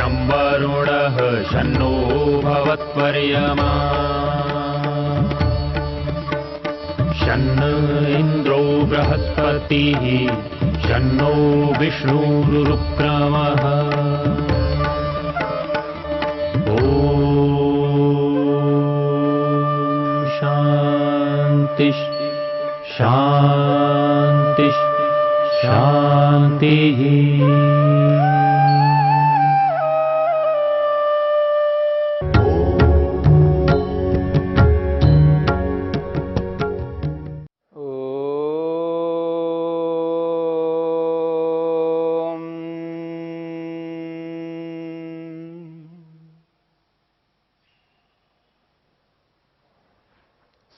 शं वरुणः शन्नो भवत्पर्यमा शन्न इन्द्रो बृहस्पतिः शन्नो विष्णुरुक्रमः ॐ शान्ति शान्ति शान्तिः।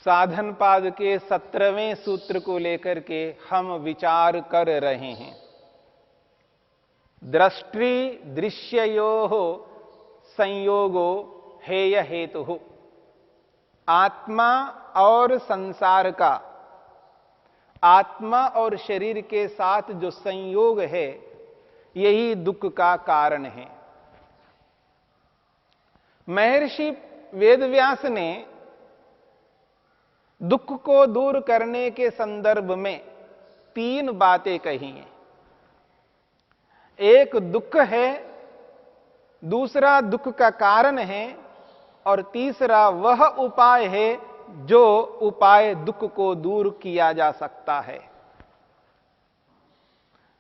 साधन पाद के 17वें सूत्र को लेकर के हम विचार कर रहे हैं। दृष्टि दृश्ययोः संयोगो हेय हेतु। आत्मा और संसार का, आत्मा और शरीर के साथ जो संयोग है, यही दुख का कारण है। महर्षि वेदव्यास ने दुख को दूर करने के संदर्भ में 3 बातें कही हैं। एक दुख है, दूसरा दुख का कारण है, और तीसरा वह उपाय है जो उपाय दुख को दूर किया जा सकता है।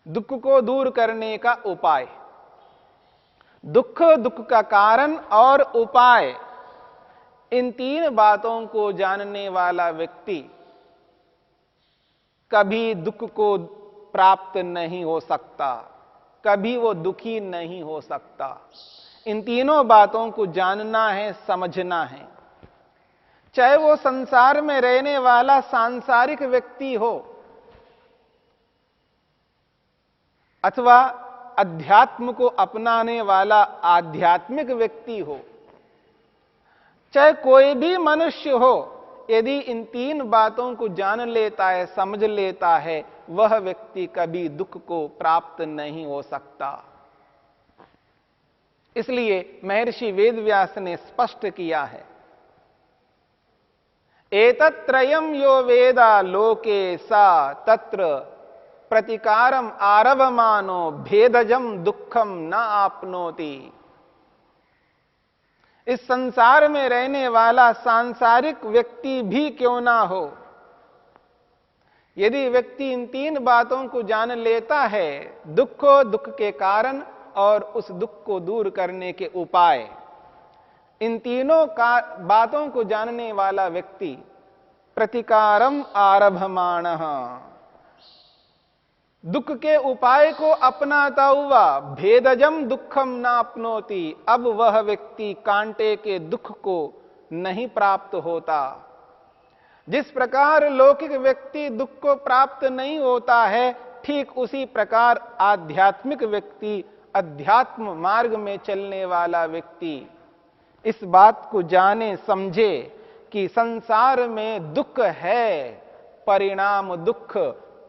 दुख को दूर करने का उपाय, दुख, दुख का कारण और उपाय, इन 3 बातों को जानने वाला व्यक्ति कभी दुख को प्राप्त नहीं हो सकता, कभी वो दुखी नहीं हो सकता। इन तीनों बातों को जानना है, समझना है। चाहे वो संसार में रहने वाला सांसारिक व्यक्ति हो अथवा अध्यात्म को अपनाने वाला आध्यात्मिक व्यक्ति हो, चाहे कोई भी मनुष्य हो, यदि इन 3 बातों को जान लेता है, समझ लेता है, वह व्यक्ति कभी दुख को प्राप्त नहीं हो सकता। इसलिए महर्षि वेदव्यास ने स्पष्ट किया है, एतत्त्रयम् यो वेदा लोके सा तत्र प्रतिकारम आरभमानो भेदजम दुःखम न आपनोति। इस संसार में रहने वाला सांसारिक व्यक्ति भी क्यों ना हो, यदि व्यक्ति इन 3 बातों को जान लेता है, दुख, दुख के कारण और उस दुख को दूर करने के उपाय, इन तीनों बातों को जानने वाला व्यक्ति प्रतिकारम आरभमाणः, दुख के उपाय को अपनाता हुआ भेदजम दुखम नाप्नोति, अब वह व्यक्ति कांटे के दुख को नहीं प्राप्त होता। जिस प्रकार लौकिक व्यक्ति दुख को प्राप्त नहीं होता है, ठीक उसी प्रकार आध्यात्मिक व्यक्ति, अध्यात्म मार्ग में चलने वाला व्यक्ति इस बात को जाने, समझे कि संसार में दुख है, परिणाम दुख,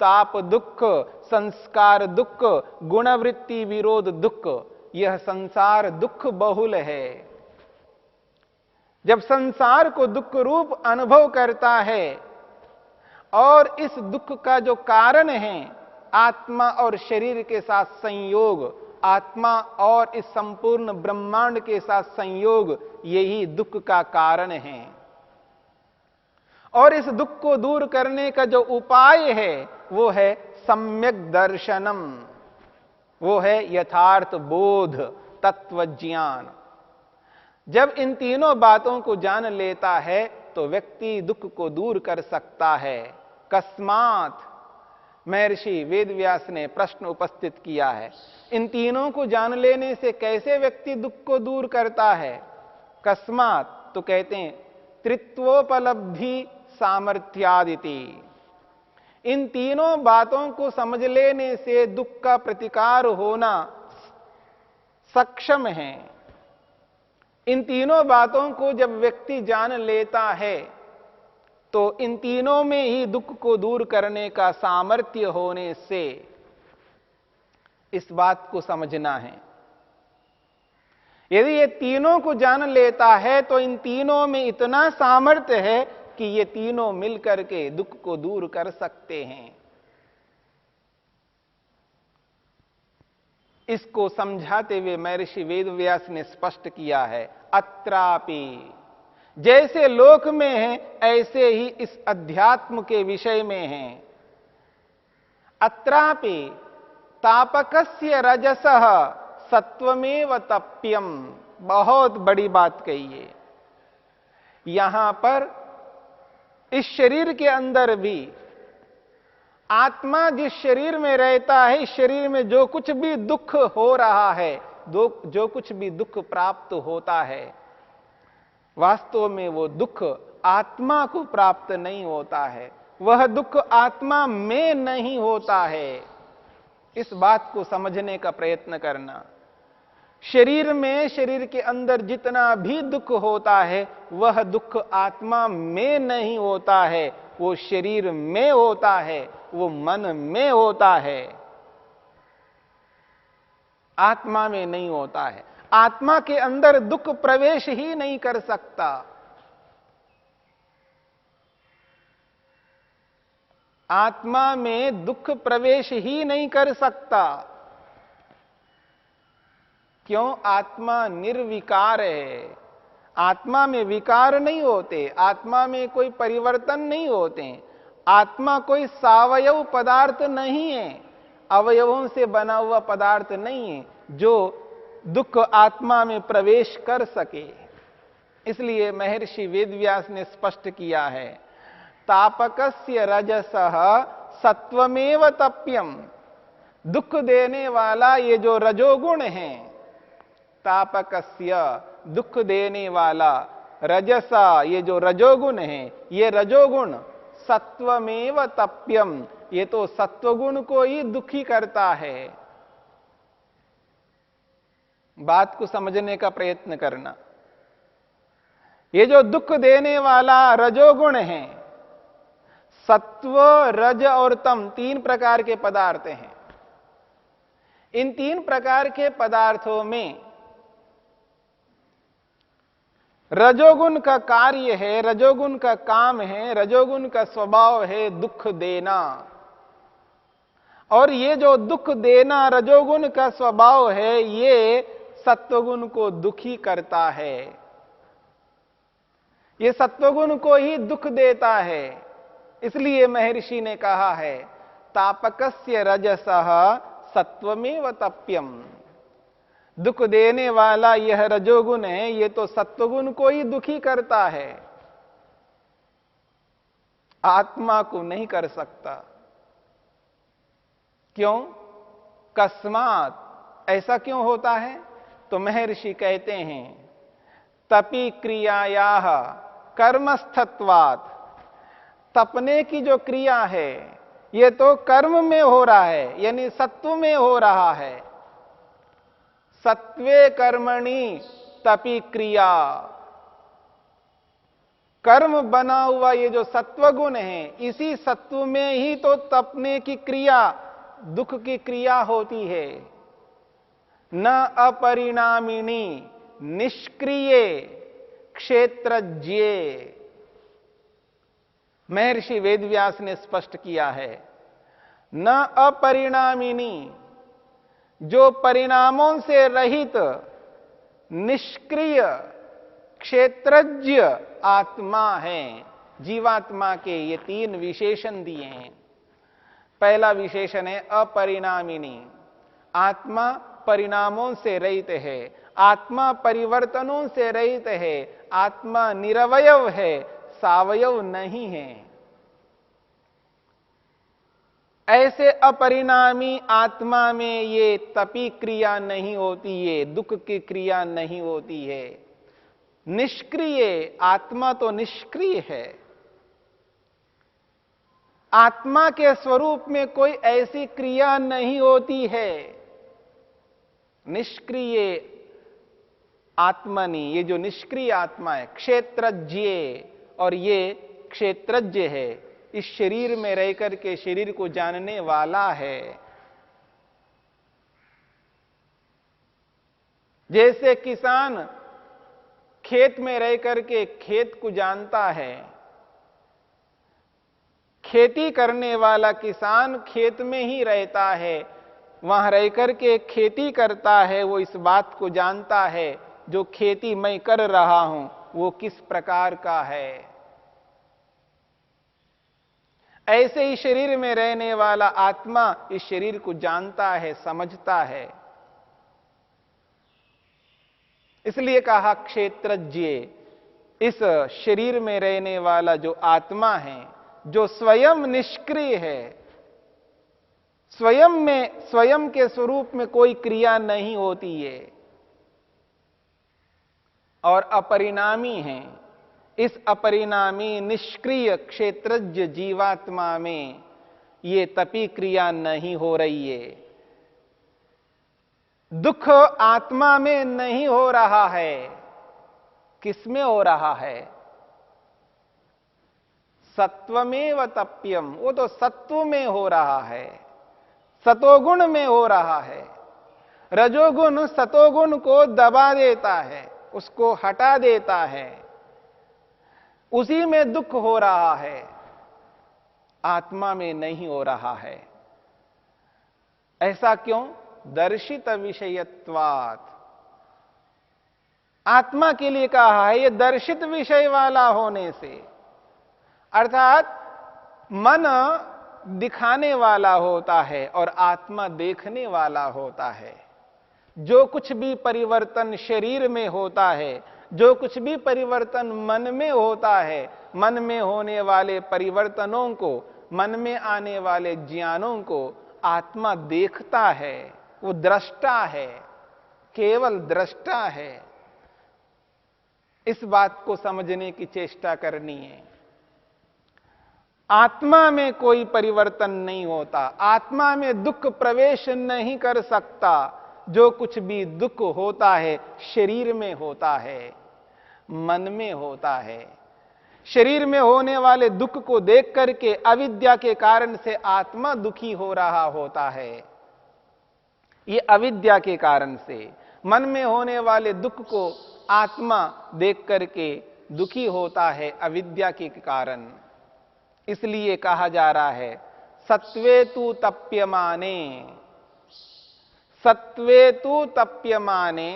ताप दुख, संस्कार दुख, गुणवृत्ति विरोध दुख, यह संसार दुख बहुल है। जब संसार को दुख रूप अनुभव करता है और इस दुख का जो कारण है आत्मा और शरीर के साथ संयोग, आत्मा और इस संपूर्ण ब्रह्मांड के साथ संयोग, यही दुख का कारण है। और इस दुख को दूर करने का जो उपाय है वो है सम्यक दर्शनम, वो है यथार्थ बोध, तत्व ज्ञान। जब इन तीनों बातों को जान लेता है तो व्यक्ति दुख को दूर कर सकता है। कस्मात, महर्षि वेदव्यास ने प्रश्न उपस्थित किया है, इन तीनों को जान लेने से कैसे व्यक्ति दुख को दूर करता है? कस्मात तो कहते हैं त्रित्वोपलब्धि सामर्थ्यादिति। इन तीनों बातों को समझ लेने से दुख का प्रतिकार होना सक्षम है। इन तीनों बातों को जब व्यक्ति जान लेता है तो इन तीनों में ही दुख को दूर करने का सामर्थ्य होने से इस बात को समझना है यदि ये तीनों को जान लेता है तो इन तीनों में इतना सामर्थ्य है कि ये तीनों मिलकर के दुख को दूर कर सकते हैं। इसको समझाते हुए महर्षि वेदव्यास ने स्पष्ट किया है, अत्रापि, जैसे लोक में है ऐसे ही इस अध्यात्म के विषय में है। अत्रापि तापकस्य रजसः सत्वमेव तप्यम, बहुत बड़ी बात कही है। यहां पर इस शरीर के अंदर भी आत्मा जिस शरीर में रहता है, इस शरीर में जो कुछ भी दुख हो रहा है, जो कुछ भी दुख प्राप्त होता है, वास्तव में वो दुख आत्मा को प्राप्त नहीं होता है, वह दुख आत्मा में नहीं होता है। इस बात को समझने का प्रयत्न करना। शरीर में, शरीर के अंदर जितना भी दुख होता है वह दुख आत्मा में नहीं होता है, वो शरीर में होता है, वो मन में होता है, आत्मा में नहीं होता है। आत्मा के अंदर दुख प्रवेश ही नहीं कर सकता। आत्मा में दुख प्रवेश ही नहीं कर सकता। क्यों? आत्मा निर्विकार है। आत्मा में विकार नहीं होते, आत्मा में कोई परिवर्तन नहीं होते। आत्मा कोई सावयव पदार्थ नहीं है, अवयवों से बना हुआ पदार्थ नहीं है जो दुख आत्मा में प्रवेश कर सके। इसलिए महर्षि वेदव्यास ने स्पष्ट किया है, तापकस्य रजसः सत्वमेव तप्यम, दुख देने वाला ये जो रजोगुण है, तापकस्य दुख देने वाला, रजसा ये जो रजोगुण है, ये रजोगुण सत्वमेव तप्यम, ये तो सत्वगुण को ही दुखी करता है। बात को समझने का प्रयत्न करना। ये जो दुख देने वाला रजोगुण है, सत्व, रज और तम, तीन प्रकार के पदार्थ हैं। इन तीन प्रकार के पदार्थों में रजोगुण का कार्य है, रजोगुण का काम है, रजोगुण का स्वभाव है दुख देना। और ये जो दुख देना रजोगुण का स्वभाव है, ये सत्वगुण को दुखी करता है। ये सत्वगुण को ही दुख देता है। इसलिए महर्षि ने कहा है, तापकस्य रजसः सत्वमेव तप्यम, दुख देने वाला यह रजोगुण है, ये तो सत्वगुण को ही दुखी करता है, आत्मा को नहीं कर सकता। क्यों? कस्मात्, ऐसा क्यों होता है? तो महर्षि कहते हैं, तपि क्रियायाः कर्मस्थत्वात्, तपने की जो क्रिया है ये तो कर्म में हो रहा है, यानी सत्व में हो रहा है। सत्वे कर्मणि तपि क्रिया, कर्म बना हुआ ये जो सत्वगुण है, इसी सत्व में ही तो तपने की क्रिया, दुख की क्रिया होती है। न अपरिणामिनी निष्क्रिय क्षेत्रज्ञे, महर्षि वेदव्यास ने स्पष्ट किया है, न अपरिणामिनी, जो परिणामों से रहित निष्क्रिय क्षेत्रज्ञ आत्मा है। जीवात्मा के ये तीन विशेषण दिए हैं। पहला विशेषण है अपरिणामिनी, आत्मा परिणामों से रहित है, आत्मा परिवर्तनों से रहित है, आत्मा निरवयव है, सावयव नहीं है। ऐसे अपरिणामी आत्मा में ये तपी क्रिया नहीं होती है, दुख की क्रिया नहीं होती है। निष्क्रिय, आत्मा तो निष्क्रिय है। आत्मा के स्वरूप में कोई ऐसी क्रिया नहीं होती है। निष्क्रिय आत्मनि, ये जो निष्क्रिय आत्मा है, क्षेत्रज्ञ, और ये क्षेत्रज्ञ है, इस शरीर में रहकर के शरीर को जानने वाला है। जैसे किसान खेत में रह करके खेत को जानता है, खेती करने वाला किसान खेत में ही रहता है, वहां रह करके खेती करता है, वो इस बात को जानता है जो खेती मैं कर रहा हूं वो किस प्रकार का है। ऐसे ही शरीर में रहने वाला आत्मा इस शरीर को जानता है, समझता है। इसलिए कहा क्षेत्रज्ञ, इस शरीर में रहने वाला जो आत्मा है, जो स्वयं निष्क्रिय है, स्वयं के स्वरूप में कोई क्रिया नहीं होती है और अपरिणामी है, इस अपरिणामी निष्क्रिय क्षेत्रज्ञ जीवात्मा में ये तपी क्रिया नहीं हो रही है। दुख आत्मा में नहीं हो रहा है, किसमें हो रहा है? सत्वमेव तप्यम, वो तो सत्व में हो रहा है, सतोगुण में हो रहा है। रजोगुण सतोगुण को दबा देता है, उसको हटा देता है, उसी में दुख हो रहा है, आत्मा में नहीं हो रहा है। ऐसा क्यों? दर्शित विषयत्वात्। आत्मा के लिए कहा है ये दर्शित विषय वाला होने से, अर्थात मन दिखाने वाला होता है और आत्मा देखने वाला होता है। जो कुछ भी परिवर्तन शरीर में होता है, जो कुछ भी परिवर्तन मन में होता है, मन में होने वाले परिवर्तनों को, मन में आने वाले ज्ञानों को आत्मा देखता है, वो दृष्टा है, केवल दृष्टा है। इस बात को समझने की चेष्टा करनी है। आत्मा में कोई परिवर्तन नहीं होता, आत्मा में दुख प्रवेश नहीं कर सकता। जो कुछ भी दुख होता है शरीर में होता है, मन में होता है। शरीर में होने वाले दुख को देख करके अविद्या के कारण से आत्मा दुखी हो रहा होता है, ये अविद्या के कारण से। मन में होने वाले दुख को आत्मा देख करके दुखी होता है अविद्या के कारण। इसलिए कहा जा रहा है सत्वे तु तप्यमाने, सत्वे तु तप्यमाने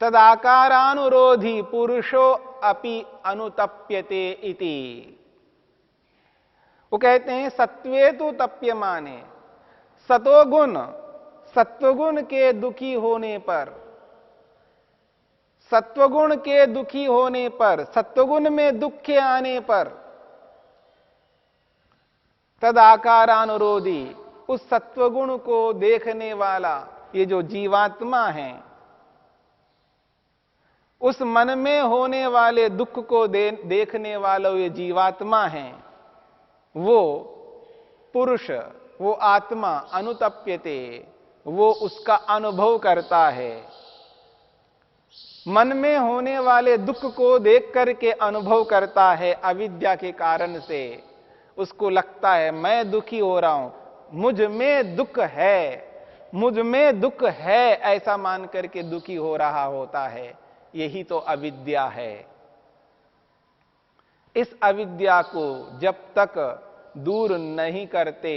तदाकारानुरोधी पुरुषो अपि अनुतप्यते इति। वो कहते हैं सत्वे तु तप्यमाने, सतोगुण, सत्वगुण के दुखी होने पर, सत्वगुण के दुखी होने पर, सत्वगुण में दुख आने पर, तदाकारानुरोधी, उस सत्वगुण को देखने वाला ये जो जीवात्मा है, उस मन में होने वाले दुख को देखने वाला ये जीवात्मा है, वो पुरुष, वो आत्मा अनुतप्यते, वो उसका अनुभव करता है। मन में होने वाले दुख को देख करके अनुभव करता है अविद्या के कारण से। उसको लगता है मैं दुखी हो रहा हूं, मुझ में दुख है, मुझ में दुख है, ऐसा मान करके दुखी हो रहा होता है। यही तो अविद्या है। इस अविद्या को जब तक दूर नहीं करते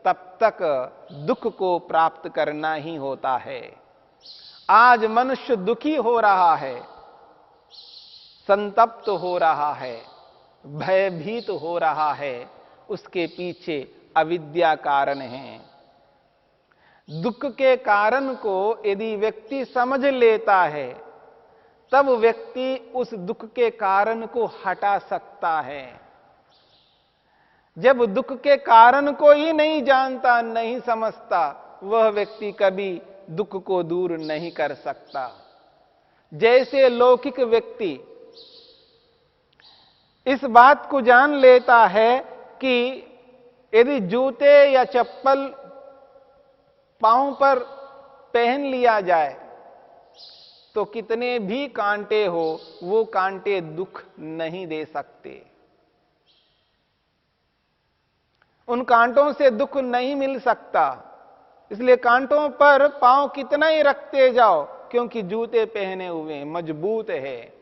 तब तक दुख को प्राप्त करना ही होता है। आज मनुष्य दुखी हो रहा है, संतप्त हो रहा है, भयभीत हो रहा है, उसके पीछे अविद्या कारण है। दुख के कारण को यदि व्यक्ति समझ लेता है तब व्यक्ति उस दुख के कारण को हटा सकता है। जब दुख के कारण को ही नहीं जानता, नहीं समझता, वह व्यक्ति कभी दुख को दूर नहीं कर सकता। जैसे लौकिक व्यक्ति इस बात को जान लेता है कि यदि जूते या चप्पल पांव पर पहन लिया जाए तो कितने भी कांटे हो, वो कांटे दुख नहीं दे सकते, उन कांटों से दुख नहीं मिल सकता। इसलिए कांटों पर पांव कितना ही रखते जाओ, क्योंकि जूते पहने हुए मजबूत है,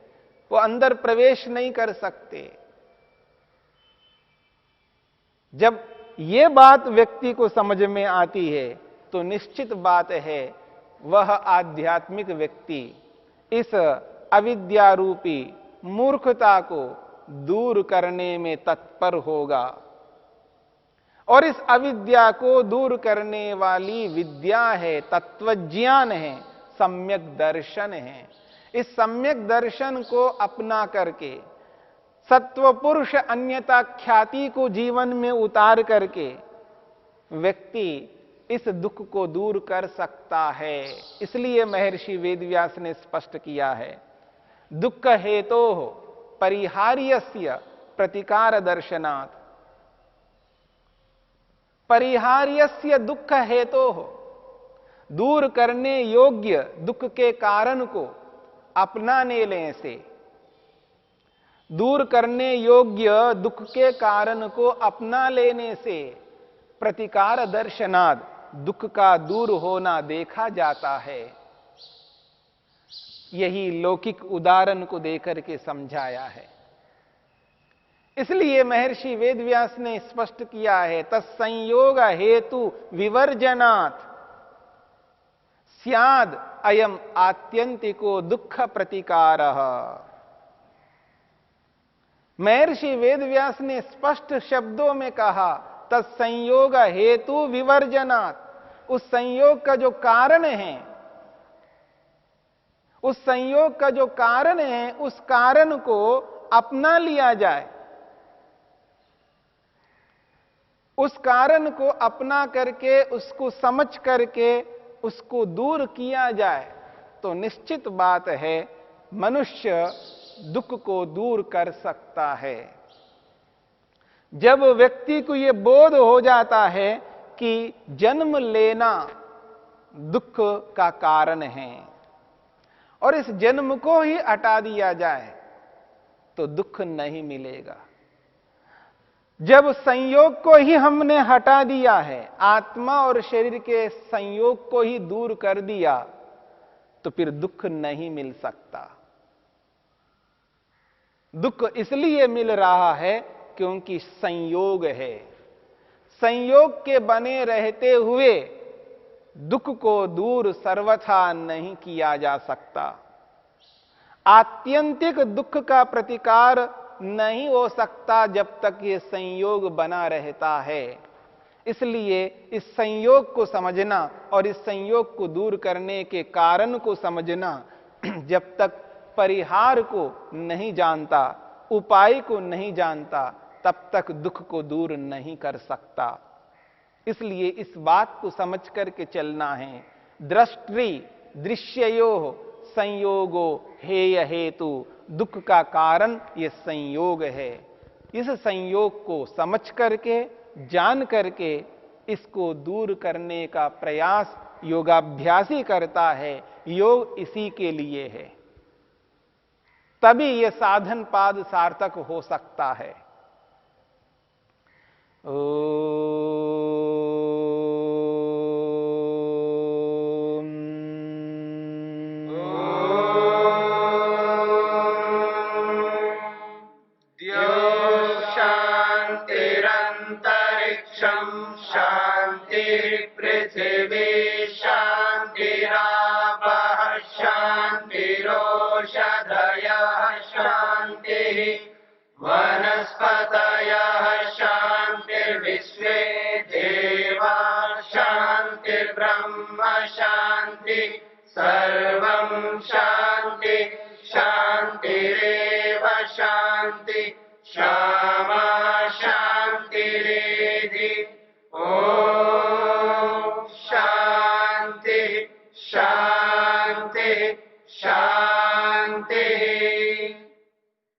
वो अंदर प्रवेश नहीं कर सकते। जब ये बात व्यक्ति को समझ में आती है तो निश्चित बात है वह आध्यात्मिक व्यक्ति इस अविद्या रूपी मूर्खता को दूर करने में तत्पर होगा। और इस अविद्या को दूर करने वाली विद्या है, तत्वज्ञान है, सम्यक दर्शन है। इस सम्यक दर्शन को अपना करके, सत्व पुरुष अन्यता ख्याति को जीवन में उतार करके व्यक्ति इस दुख को दूर कर सकता है। इसलिए महर्षि वेदव्यास ने स्पष्ट किया है, दुख हेतो परिहार्यस्य प्रतिकार दर्शनात्। परिहार्यस्य दुख हेतो, दूर करने योग्य दुख के कारण को अपनाने लेने से, दूर करने योग्य दुख के कारण को अपना लेने से प्रतिकार दर्शनाद, दुख का दूर होना देखा जाता है। यही लौकिक उदाहरण को देकर के समझाया है। इसलिए महर्षि वेदव्यास ने स्पष्ट किया है, तत्संयोग हेतु विवर्जनात् स्याद अयम आत्यंतिको दुख प्रतिकारः। महर्षि वेदव्यास ने स्पष्ट शब्दों में कहा, तत्संयोग हेतु विवर्जनात्, उस संयोग का जो कारण है, उस संयोग का जो कारण है, उस कारण को अपना लिया जाए, उस कारण को अपना करके, उसको समझ करके उसको दूर किया जाए, तो निश्चित बात है मनुष्य दुख को दूर कर सकता है। जब व्यक्ति को यह बोध हो जाता है कि जन्म लेना दुख का कारण है और इस जन्म को ही हटा दिया जाए तो दुख नहीं मिलेगा। जब संयोग को ही हमने हटा दिया है, आत्मा और शरीर के संयोग को ही दूर कर दिया, तो फिर दुख नहीं मिल सकता। दुख इसलिए मिल रहा है क्योंकि संयोग है। संयोग के बने रहते हुए दुख को दूर सर्वथा नहीं किया जा सकता। आत्यंतिक दुख का प्रतिकार नहीं हो सकता जब तक ये संयोग बना रहता है। इसलिए इस संयोग को समझना और इस संयोग को दूर करने के कारण को समझना, जब तक परिहार को नहीं जानता, उपाय को नहीं जानता, तब तक दुख को दूर नहीं कर सकता। इसलिए इस बात को समझ करके चलना है। दृष्टि दृश्ययो संयोगो हेय हेतु, दुख का कारण यह संयोग है। इस संयोग को समझ करके, जान करके इसको दूर करने का प्रयास योगाभ्यासी करता है। योग इसी के लिए है, तभी यह साधन पाद सार्थक हो सकता है। शांतिरंतरिक्षं शांति पृथिवी